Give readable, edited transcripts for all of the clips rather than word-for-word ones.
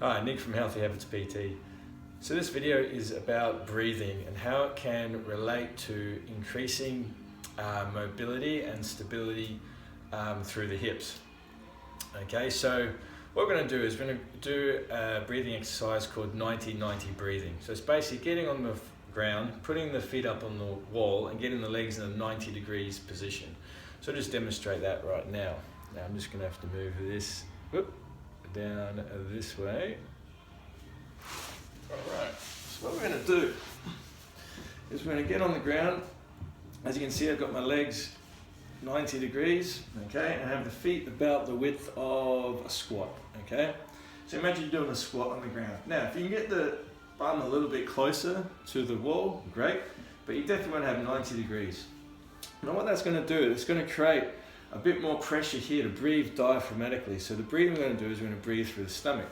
Hi, Nick from Healthy Habits PT. So this video is about breathing and how it can relate to increasing mobility and stability through the hips. Okay, so what we're going to do is we're going to do a breathing exercise called 9090 breathing. So it's basically getting on the ground, putting the feet up on the wall and getting the legs in a 90 degrees position. So I'll just demonstrate that right now. Now I'm just going to have to move this down this way. Alright, so what we're going to do is we're going to get on the ground. As you can see, I've got my legs 90 degrees, okay, and I have the feet about the width of a squat, okay? So imagine you're doing a squat on the ground. Now, if you can get the bum a little bit closer to the wall, great, but you definitely want to have 90 degrees. Now what that's going to do, it's going to create a bit more pressure here to breathe diaphragmatically. So the breathing we're going to do is we're going to breathe through the stomach,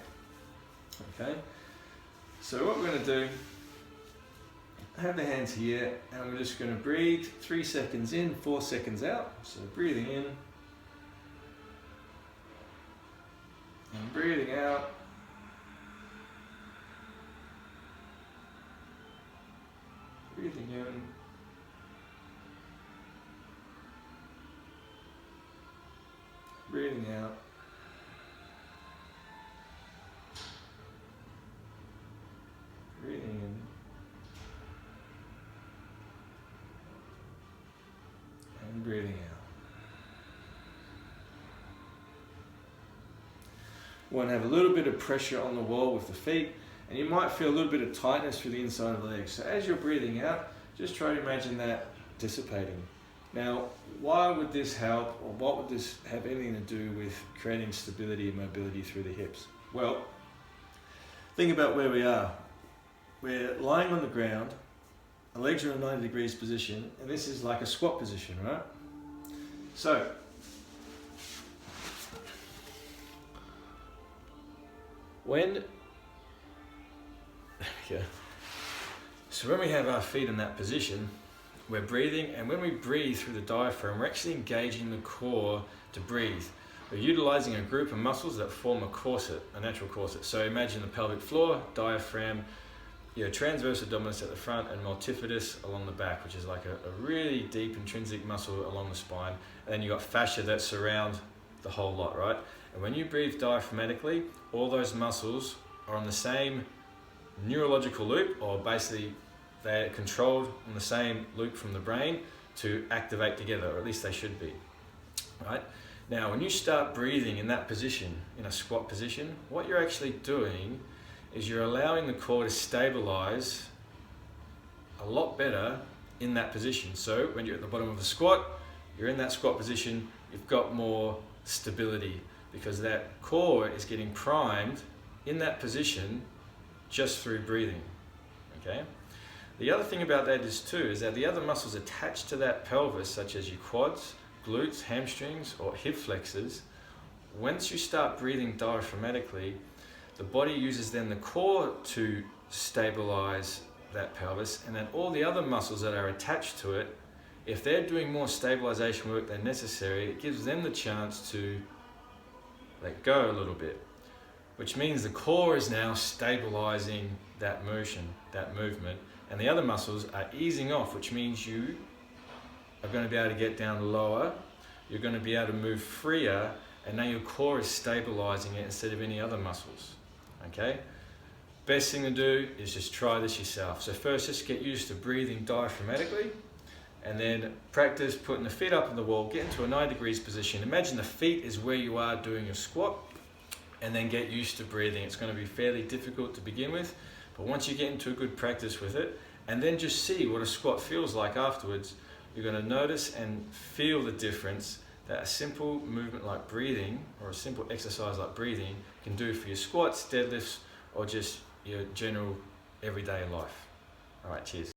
okay? So what we're going to do, have the hands here, and we're just going to breathe 3 seconds in, 4 seconds out. So breathing in, and breathing out. Breathing in. Breathing out. Breathing in. And breathing out. We want to have a little bit of pressure on the wall with the feet, and you might feel a little bit of tightness through the inside of the legs. So as you're breathing out, just try to imagine that dissipating. Now, why would this help, or what would this have anything to do with creating stability and mobility through the hips? Well, think about where we are. We're lying on the ground, our legs are in a 90 degrees position, and this is like a squat position, right? So, when we have our feet in that position, we're breathing, and when we breathe through the diaphragm, we're actually engaging the core to breathe. We're utilizing a group of muscles that form a corset, a natural corset. So imagine the pelvic floor, diaphragm, transverse abdominis at the front, and multifidus along the back, which is like a really deep intrinsic muscle along the spine. And then you've got fascia that surround the whole lot, right? And when you breathe diaphragmatically, all those muscles are on the same neurological loop, or basically they're controlled on the same loop from the brain to activate together, or at least they should be, right? Now, when you start breathing in that position, in a squat position, what you're actually doing is you're allowing the core to stabilize a lot better in that position. So when you're at the bottom of the squat, you're in that squat position, you've got more stability because that core is getting primed in that position just through breathing, okay? The other thing about that is that the other muscles attached to that pelvis, such as your quads, glutes, hamstrings, or hip flexors, once you start breathing diaphragmatically, the body uses then the core to stabilize that pelvis, and then all the other muscles that are attached to it, if they're doing more stabilization work than necessary, it gives them the chance to let go a little bit, which means the core is now stabilizing that motion, that movement, and the other muscles are easing off, which means you are going to be able to get down lower, you're going to be able to move freer, and now your core is stabilizing it instead of any other muscles, okay? Best thing to do is just try this yourself. So first, just get used to breathing diaphragmatically, and then practice putting the feet up on the wall, get into a 90 degrees position. Imagine the feet is where you are doing your squat, and then get used to breathing. It's going to be fairly difficult to begin with, but once you get into a good practice with it, and then just see what a squat feels like afterwards, you're going to notice and feel the difference that a simple movement like breathing, or a simple exercise like breathing, can do for your squats, deadlifts, or just your general everyday life. All right, cheers.